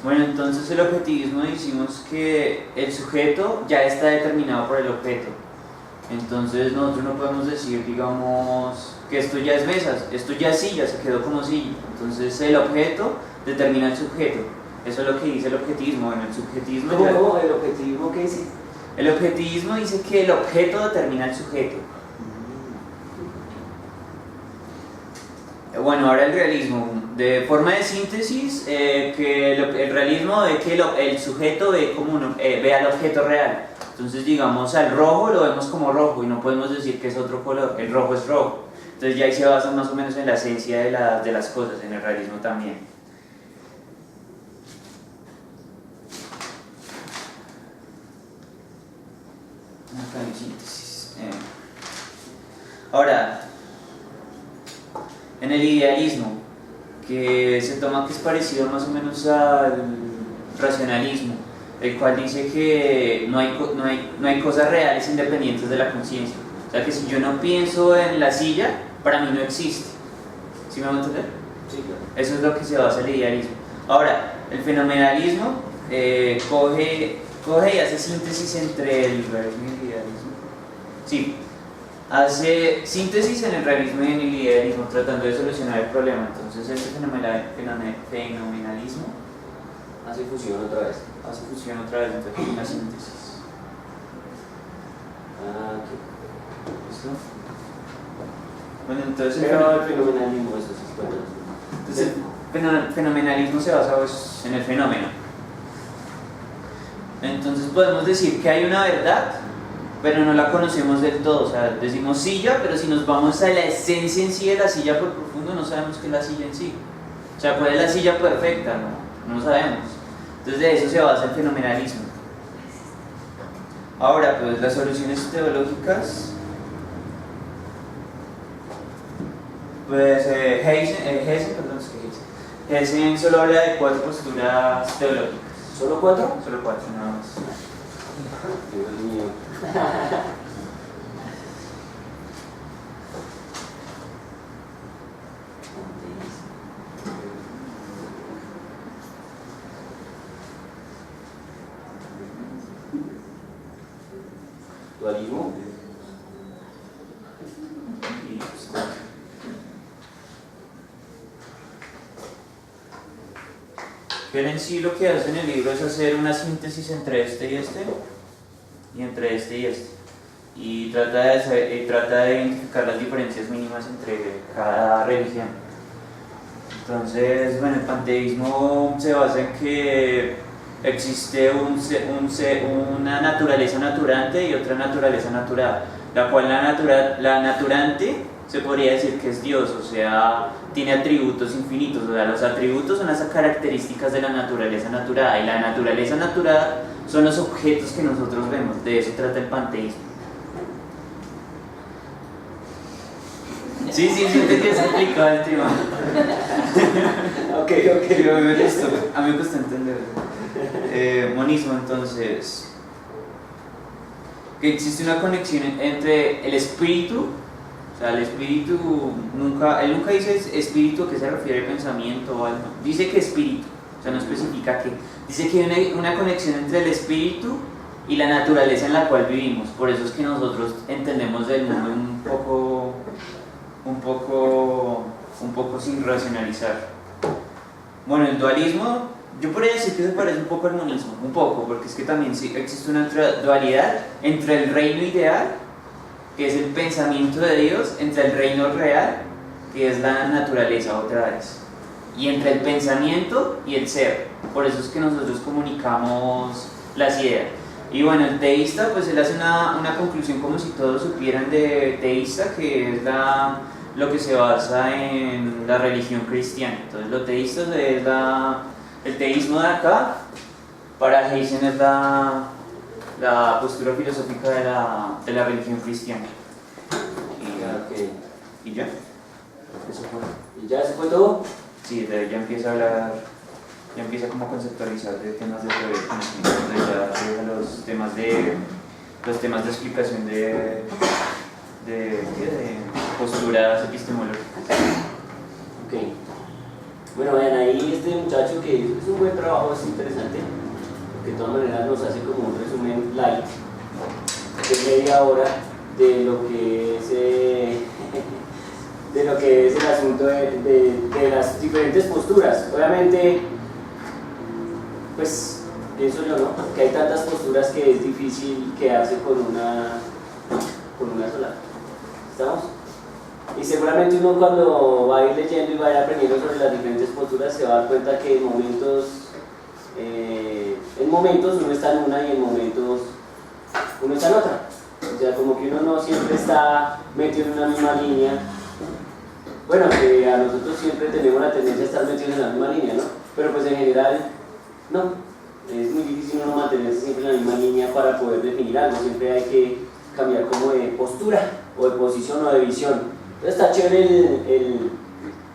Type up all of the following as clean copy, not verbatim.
Bueno, entonces el objetivismo decimos que el sujeto ya está determinado por el objeto. Entonces nosotros no podemos decir, digamos, que esto ya es mesas, esto ya es silla, se quedó como silla. Entonces el objeto determina el sujeto. Eso es lo que dice el objetivismo. Bueno, el subjetivismo... ¿Cómo? ¿El objetivismo qué dice? El objetivismo dice que el objeto determina el sujeto. Bueno, ahora el realismo. De forma de síntesis, que el realismo ve que el sujeto ve, como ve al objeto real. Entonces, digamos, al rojo lo vemos como rojo y no podemos decir que es otro color. El rojo es rojo. Entonces ya ahí se basa más o menos en la esencia de las cosas, en el realismo también. Acá en síntesis. Ahora, en el idealismo, que se toma que es parecido más o menos al racionalismo, el cual dice que no hay cosas reales independientes de la conciencia. O sea que si yo no pienso en la silla, para mí no existe. ¿Sí me van a entender? Sí, claro. Eso es lo que se basa el idealismo. Ahora, el fenomenalismo coge y hace síntesis entre el realismo y el idealismo. Sí, hace síntesis en el realismo y en el idealismo, tratando de solucionar el problema. Entonces, este fenomenalismo Hace fusión otra vez. hace fusión otra vez, entonces una síntesis. ¿Listo? Bueno, entonces pero el fenomenalismo, eso sí es bueno. Entonces, el fenomenalismo se basa pues, en el fenómeno. Entonces podemos decir que hay una verdad, pero no la conocemos del todo. O sea, decimos silla, pero si nos vamos a la esencia en sí de la silla por profundo, no sabemos qué es la silla en sí. O sea, ¿cuál es la silla perfecta? No lo sabemos. Entonces de eso se basa el fenomenalismo. Ahora, pues las soluciones teológicas, pues Heysen solo habla de 4 posturas teológicas. ¿Solo 4? Solo 4, nada más. Dios mío. ¿Dualismo? Él en sí lo que hace en el libro es hacer una síntesis entre este y este, y entre este y este. Y trata de identificar las diferencias mínimas entre cada religión. Entonces, bueno, el panteísmo se basa en que existe una naturaleza naturante y otra naturaleza natural, la cual la naturante se podría decir que es Dios, o sea, tiene atributos infinitos, o sea, los atributos son las características de la naturaleza natural, y la naturaleza natural son los objetos que nosotros vemos. De eso trata el panteísmo. Sí, entendí, es complicado el tema. Ok. Pero a mí me gusta entender. Monismo, entonces, que existe una conexión entre el espíritu. O sea, el espíritu, él nunca dice espíritu, que se refiere a pensamiento o algo. Dice que espíritu, o sea, no especifica qué. Dice que hay una conexión entre el espíritu y la naturaleza en la cual vivimos. Por eso es que nosotros entendemos del mundo un poco sin racionalizar. Bueno, el dualismo, yo podría decir que se parece un poco al monismo, un poco, porque es que también sí existe una dualidad entre el reino ideal, que es el pensamiento de Dios, entre el reino real, que es la naturaleza otra vez, y entre el pensamiento y el ser. Por eso es que nosotros comunicamos las ideas. Y bueno, el teísta, pues él hace una conclusión como si todos supieran de teísta, que es lo que se basa en la religión cristiana. Entonces, lo teísta es el teísmo de acá, para Heysen es la postura filosófica de la religión cristiana. ¿Y ya? Eso fue. ¿Y ya se fue todo? Sí, ya empieza a hablar, ya empieza como a conceptualizar de temas de teoría del conocimiento, ya llega los temas de explicación de posturas epistemológicas. Ok. Bueno, vean ahí este muchacho que es un buen trabajo, es interesante, que de todas maneras nos hace como un resumen light, de media hora de lo que es, de lo que es el asunto de las diferentes posturas. Obviamente, pues pienso yo, ¿no? Que hay tantas posturas que es difícil quedarse con una sola. ¿Estamos? Y seguramente uno cuando va a ir leyendo y va a ir aprendiendo sobre las diferentes posturas se va a dar cuenta que en momentos uno está en una y en momentos uno está en otra. O sea, como que uno no siempre está metido en una misma línea. Bueno, que a nosotros siempre tenemos la tendencia a estar metidos en la misma línea, ¿no? Pero pues en general, no. Es muy difícil uno mantenerse siempre en la misma línea para poder definir algo. Siempre hay que cambiar como de postura, o de posición, o de visión. Entonces está chévere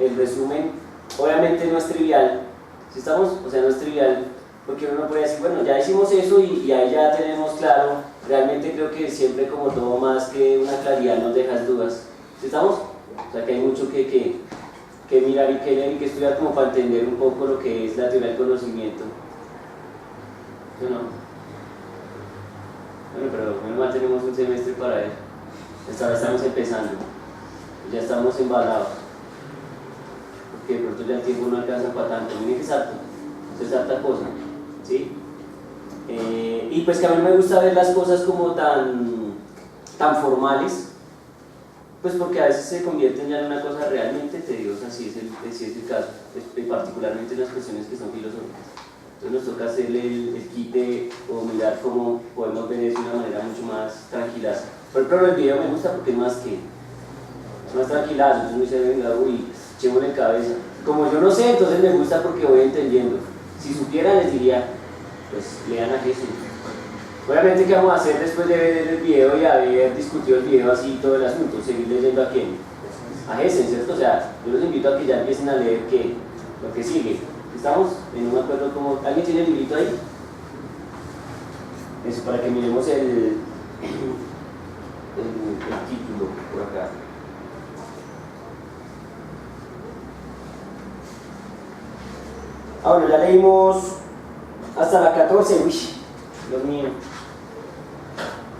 el resumen. Obviamente no es trivial. ¿Sí estamos? O sea, no es trivial. Porque uno puede decir, bueno, ya hicimos eso y ahí ya tenemos claro. Realmente creo que siempre, como todo, más que una claridad nos deja dudas. ¿Sí estamos? O sea, que hay mucho que mirar y que leer y que estudiar como para entender un poco lo que es la teoría del conocimiento. ¿Sí o no? Bueno, pero menos mal tenemos un semestre para él. Esta vez estamos empezando. Ya estamos embalados. Porque de pronto ya el tiempo no alcanza para tanto. Miren que es harto. Es harta cosa. ¿Sí? Y pues que a mí me gusta ver las cosas como tan formales, pues porque a veces se convierten ya en una cosa realmente tediosa, si es el caso, particularmente en las cuestiones que son filosóficas. Entonces nos toca hacerle el quite o mirar cómo podemos ver eso de una manera mucho más tranquila. Por ejemplo, el video me gusta porque es más tranquilazo, entonces me dice, venga, uy, echémosle cabeza. Como yo no sé, entonces me gusta porque voy entendiendo. Si supieran, les diría, pues lean a Jesús. Obviamente, ¿qué vamos a hacer después de ver el video y haber discutido el video así todo el asunto? Seguir leyendo a quién? A Jesús, ¿cierto? O sea, yo los invito a que ya empiecen a leer lo que sigue. ¿Estamos? No me acuerdo cómo. ¿Alguien tiene el librito ahí? Eso, para que miremos el título por acá. Bueno, ya leímos hasta la 14, uy, Dios mío.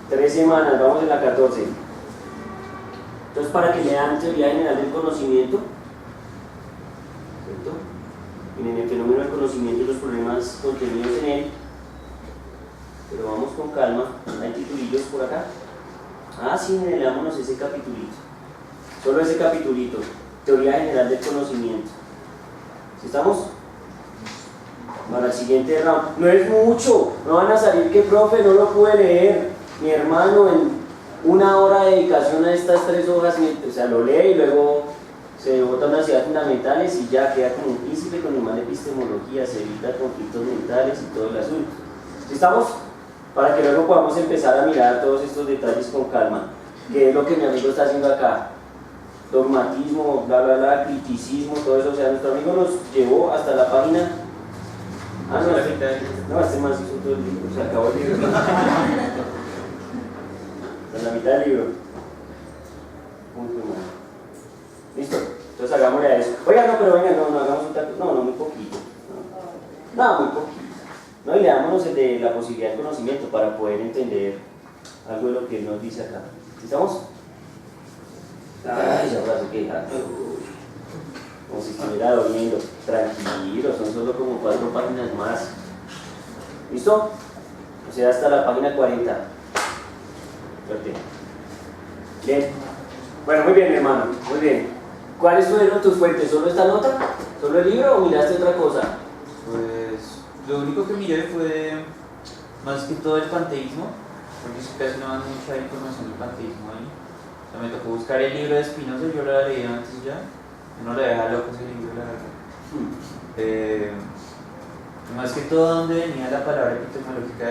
3 semanas, vamos en la 14. Entonces, para que lean teoría general del conocimiento, ¿cierto? Miren el fenómeno del conocimiento y los problemas contenidos en él. Pero vamos con calma. Hay titulillos por acá. Sí, miren, leámonos ese capitulito. Solo ese capitulito. Teoría general del conocimiento. ¿Sí estamos? Para el siguiente round. No es mucho. No van a salir que profe, no lo pude leer. Mi hermano en 1 hora de dedicación a estas 3 hojas, o sea, lo lee y luego se bota unas ideas fundamentales y ya queda como un príncipe con normal epistemología, se evita conflictos mentales y todo el asunto. ¿Estamos? Para que luego podamos empezar a mirar todos estos detalles con calma, que es lo que mi amigo está haciendo acá. Dogmatismo, bla bla bla, criticismo, todo eso. O sea, nuestro amigo nos llevó hasta la página. No, este más hizo todo el libro, se acabó el libro. Hasta la mitad del libro. Listo, entonces hagámosle a eso. Oiga, no, pero venga, no hagamos un tanto. No, muy poquito. No, muy poquito. No, y leámonos el de la posibilidad del conocimiento para poder entender algo de lo que él nos dice acá. ¿Estamos? Ay, ahora se queja. Como si estuviera durmiendo. Tranquilo, son solo como 4 páginas más. ¿Listo? O sea, hasta la página 40. Suerte. Bien. Bueno, muy bien, mi hermano. Muy bien. ¿Cuáles fueron tus fuentes? ¿Solo esta nota? ¿Solo el libro o miraste otra cosa? Pues lo único que miré fue más que todo el panteísmo, porque casi no dan mucha información del panteísmo ahí. O sea, me tocó buscar el libro de Spinoza, yo lo había leído antes ya. Uno le deja loco ese libro, la verdad. Más que todo donde venía la palabra epistemológica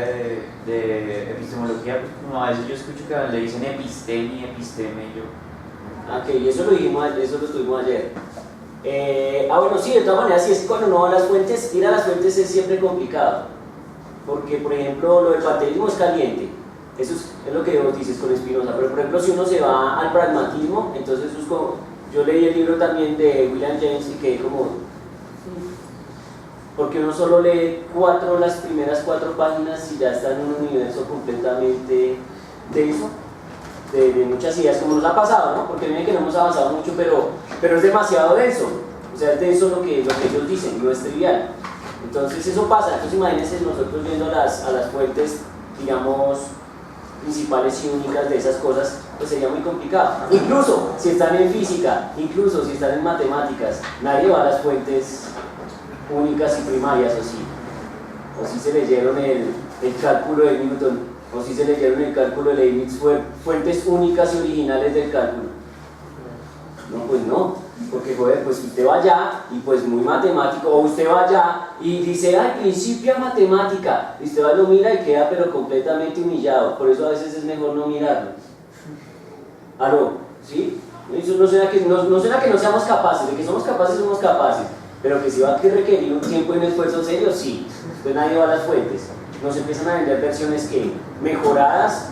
de epistemología, pues como a veces yo escucho que le dicen episteme y episteme y yo. Ok, y eso lo estuvimos ayer. Bueno, sí, de todas maneras, si es que cuando uno va a las fuentes, ir a las fuentes es siempre complicado. Porque, por ejemplo, lo del panteísmo es caliente. Eso es lo que vos dices con Spinoza. Pero, por ejemplo, si uno se va al pragmatismo, entonces eso es como. Yo leí el libro también de William James y quedé como. porque uno solo lee las primeras 4 páginas y ya está en un universo completamente denso, de muchas ideas, como nos ha pasado, ¿no? Porque miren que no hemos avanzado mucho, pero es demasiado denso, o sea, es denso lo que ellos dicen, no es trivial. Entonces eso pasa. Entonces imagínense nosotros viendo a las fuentes, digamos, principales y únicas de esas cosas, pues sería muy complicado. Incluso si están en física, incluso si están en matemáticas, nadie va a las fuentes únicas y primarias, o si se leyeron el cálculo de Newton, o si se leyeron el cálculo de Leibniz, fuentes únicas y originales del cálculo. No, pues no, porque joder, pues usted va allá y pues muy matemático, o usted va allá y dice, ay, principia matemática, y usted va y lo mira y queda pero completamente humillado. Por eso a veces es mejor no mirarlo. ¿Aló? ¿Sí? Eso no será que no seamos capaces, de que somos capaces, pero que si va a requerir un tiempo y un esfuerzo serio, sí. Entonces nadie va a las fuentes. Nos empiezan a vender versiones que mejoradas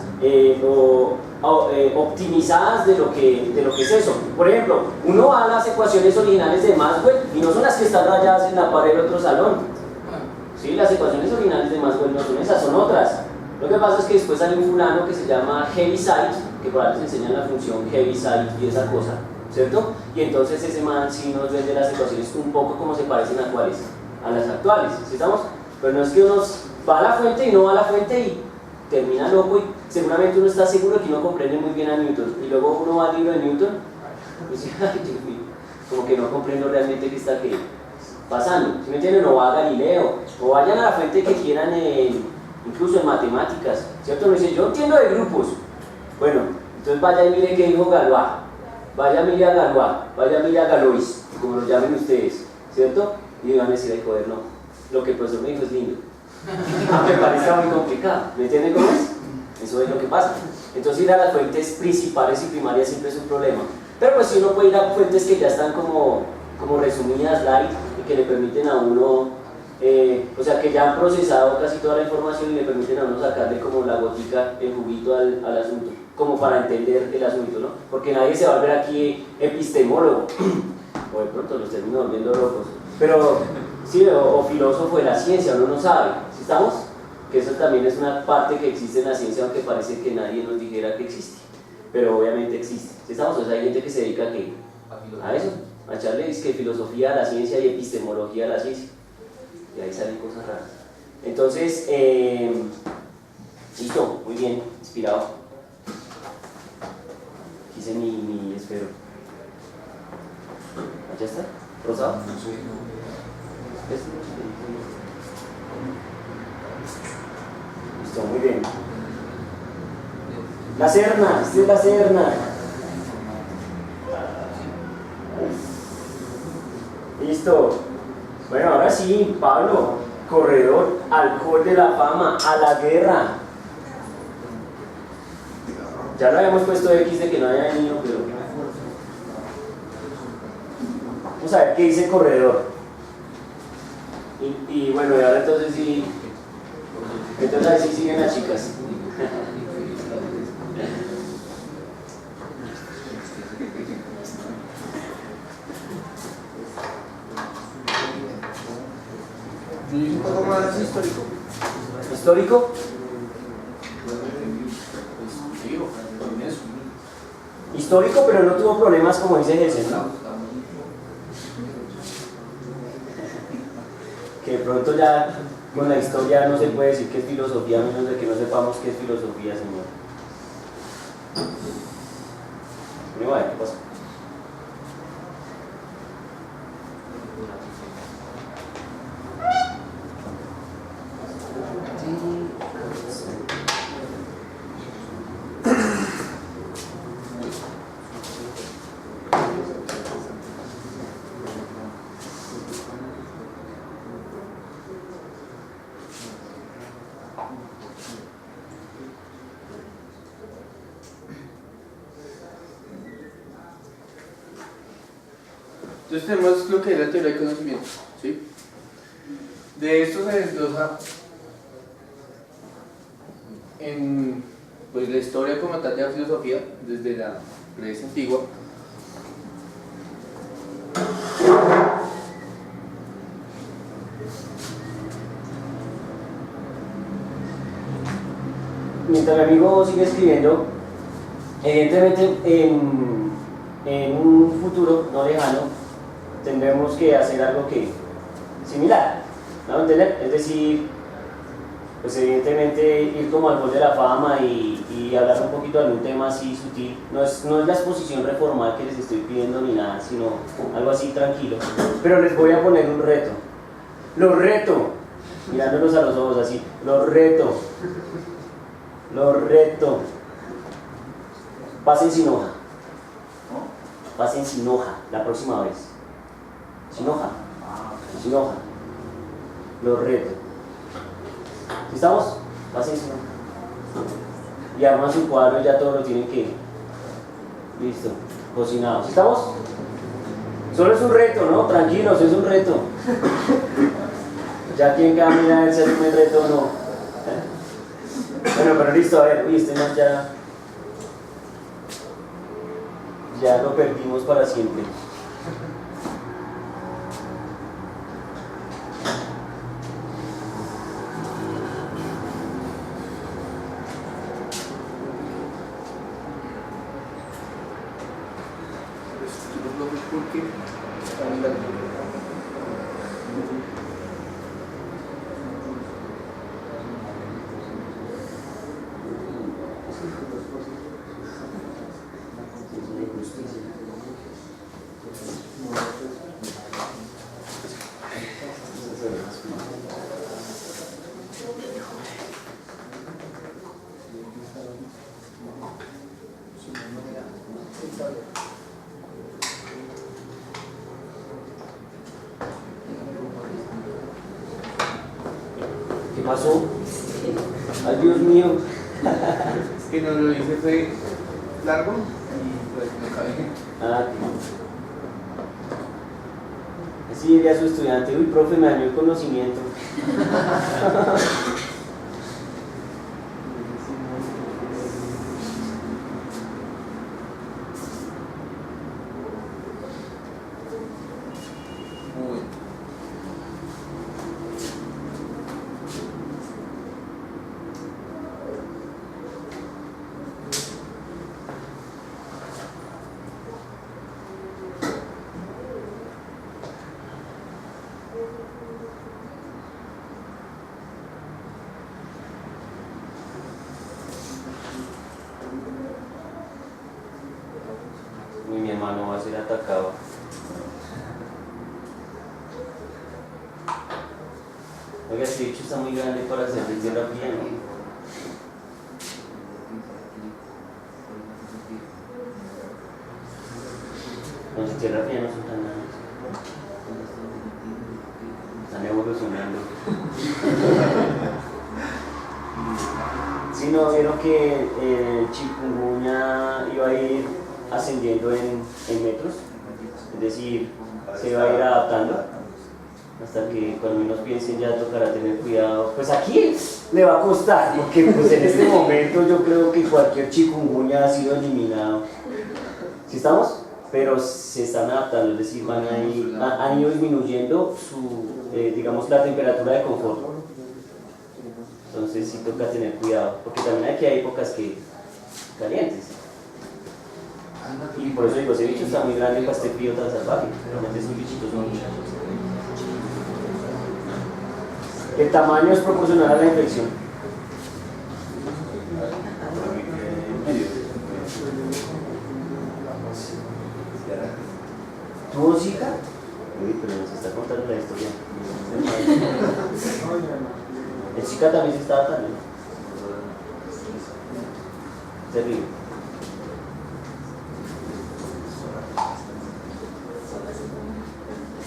optimizadas de lo que es eso. Por ejemplo, uno va a las ecuaciones originales de Maxwell y no son las que están rayadas en la pared del otro salón. ¿Sí? Las ecuaciones originales de Maxwell no son esas, son otras. Lo que pasa es que después sale un fulano que se llama Heaviside, que por ahí les enseñan la función Heaviside y esa cosa, ¿cierto? Y entonces ese man sí nos vende las ecuaciones un poco como se parecen a cuáles, a las actuales, ¿sí estamos? Pero no es que uno va a la fuente y no va a la fuente y termina loco, y seguramente uno está seguro que no comprende muy bien a Newton, y luego uno va al libro de Newton y dice, ay Dios mío, como que no comprendo realmente qué está pasando, ¿sí me entienden? O va a Galileo, o vayan a la fuente que quieran, incluso en matemáticas, ¿cierto? Uno dice, yo entiendo de grupos. Bueno, entonces vaya y mire qué dijo Galois, vaya a mire a Galois, vaya a mire a Galois, como lo llamen ustedes, ¿cierto? Y van a decir, ay joder, no, lo que el profesor me dijo es lindo, aunque parezca muy complicado, ¿me entienden cómo es? Eso es lo que pasa. Entonces ir a las fuentes principales y primarias siempre es un problema, pero pues si uno puede ir a fuentes que ya están como resumidas, light, y que le permiten a uno, o sea, que ya han procesado casi toda la información y le permiten a uno sacarle como la gotica, el juguito al asunto, como para entender el asunto, ¿no? Porque nadie se va a ver aquí epistemólogo, o de pronto los termino volviendo locos, pero sí, o filósofo de la ciencia, uno no sabe, ¿sí estamos? Que eso también es una parte que existe en la ciencia, aunque parece que nadie nos dijera que existe, pero obviamente existe, ¿sí estamos? O sea, hay gente que se dedica a eso, a echarle filosofía a la ciencia y epistemología a la ciencia, y ahí salen cosas raras. Entonces, listo, muy bien, inspirado. Hice mi esfero. ¿Ya está? ¿Rosado? Listo, muy bien. La Serna, esta es la Serna. Listo. Bueno, ahora sí, Pablo, corredor, al hall de la fama, a la guerra. Ya lo habíamos puesto X de que no haya venido, pero vamos a ver qué dice corredor. Y bueno, y ahora entonces sí, entonces ahí sí siguen las chicas. Un poco más histórico. ¿Histórico? Histórico, pero no tuvo problemas como dice Jesús, ¿no? Que de pronto ya con la historia no se puede decir que es filosofía, a menos de que no sepamos qué es filosofía, señor. Primero, ¿qué pasa? Entonces tenemos lo que es la teoría del conocimiento, ¿sí? De esto se desglosa en pues, la historia como tal de la filosofía, desde la Grecia antigua. mientras mi amigo sigue escribiendo, evidentemente en un futuro no lejano tendremos que hacer algo que similar, ¿no? ¿Entender? Es decir, pues evidentemente ir como al Hall de la Fama y hablar un poquito de algún tema así sutil. No es la exposición reformal que les estoy pidiendo ni nada, sino algo así tranquilo. Pero les voy a poner un reto. Los reto, mirándolos a los ojos así, los reto. Pasen sin hoja. Pasen sin hoja la próxima vez. Sin hoja. Sin hoja. Los reto. ¿Sí estamos? Pasen sin hoja. Y arman su cuadro y ya todo lo tienen que. Listo. Cocinado. ¿Sí estamos? Solo es un reto, ¿no? Tranquilos, es un reto. Ya quien camina a ver si hace un reto o no. Bueno, pero listo, a ver, uy, este más ya lo perdimos para siempre. ¿Qué pasó? Ay, Dios mío. Es que no lo hice, fue largo y pues no cabía. Ah, así diría su estudiante, uy, profe, me dañó el conocimiento. Uy, mi hermano va a ser atacado. Oiga, este bicho está muy grande para hacer de tierra fría, ¿no? Los de tierra fría no son tan grandes. Están evolucionando. Si no, vieron que el chikungunya iba a ir ascendiendo en metros, es decir, se va a ir adaptando hasta que cuando menos piensen ya tocará tener cuidado. Pues aquí le va a costar, porque pues en este momento yo creo que cualquier chikungunya ha sido eliminado. ¿Sí estamos? Pero se están adaptando, es decir, han ido disminuyendo digamos, la temperatura de confort. Entonces sí toca tener cuidado, porque también aquí hay épocas que calientes. Y por eso digo, ese bicho está muy grande para este frío tan salvaje. Realmente esos bichitos son muchos. El tamaño es proporcional a la infección. ¿Tuvo Zika? Uy, pero nos está contando la historia. El Zika también se está adaptando. Terrible.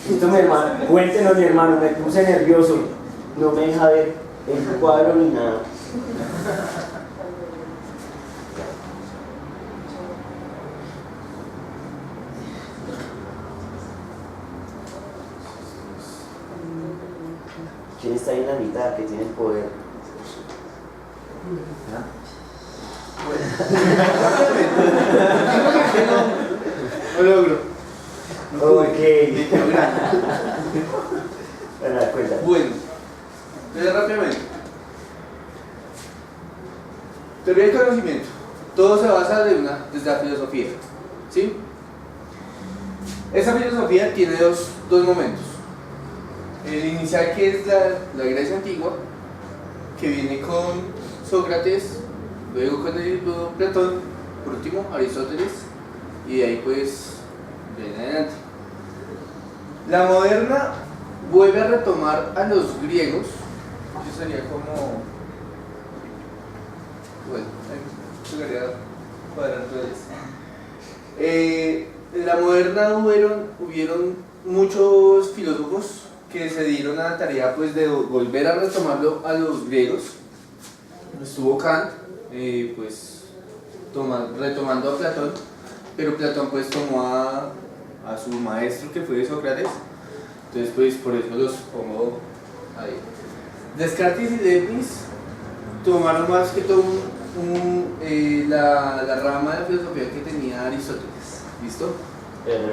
Listo, mi hermano. Cuéntenos, mi hermano, me puse nervioso. No me deja ver el cuadro ni nada. ¿Quién está ahí en la mitad que tiene el poder? No logro. Ok. Bueno, cuenta. Bueno, entonces rápidamente. Teoría del conocimiento. Todo se basa desde la filosofía. ¿Sí? Esa filosofía tiene dos momentos. El inicial, que es la Grecia antigua, que viene con Sócrates, luego con el Platón, por último Aristóteles, y de ahí pues ven adelante. La moderna vuelve a retomar a los griegos. Eso sería como, bueno, sería cuadrar en la moderna hubieron muchos filósofos que se dieron a la tarea pues de volver a retomarlo a los griegos. Estuvo Kant, pues retomando a Platón, pero Platón pues tomó a su maestro, que fue Sócrates. Entonces pues por eso los pongo ahí. Descartes y Leibniz tomaron más que todo la rama de la filosofía que tenía Aristóteles. ¿Listo? Pero,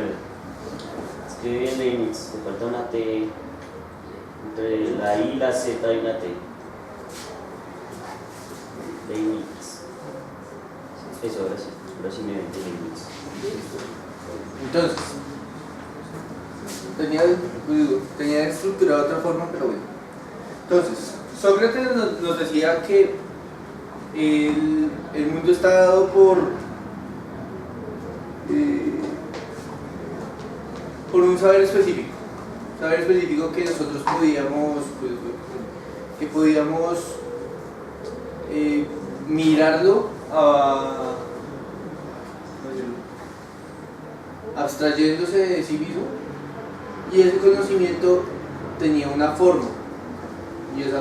escribe bien Leibniz, te falta una T, entre la I, la Z y una T. Leibniz. Eso, ahora sí me ven de Leibniz. Entonces, tenía estructurado de otra forma, pero bueno. Entonces, Sócrates nos decía que el mundo está dado por un saber específico que nosotros podíamos mirarlo abstrayéndose de sí mismo, y ese conocimiento tenía una forma, y esa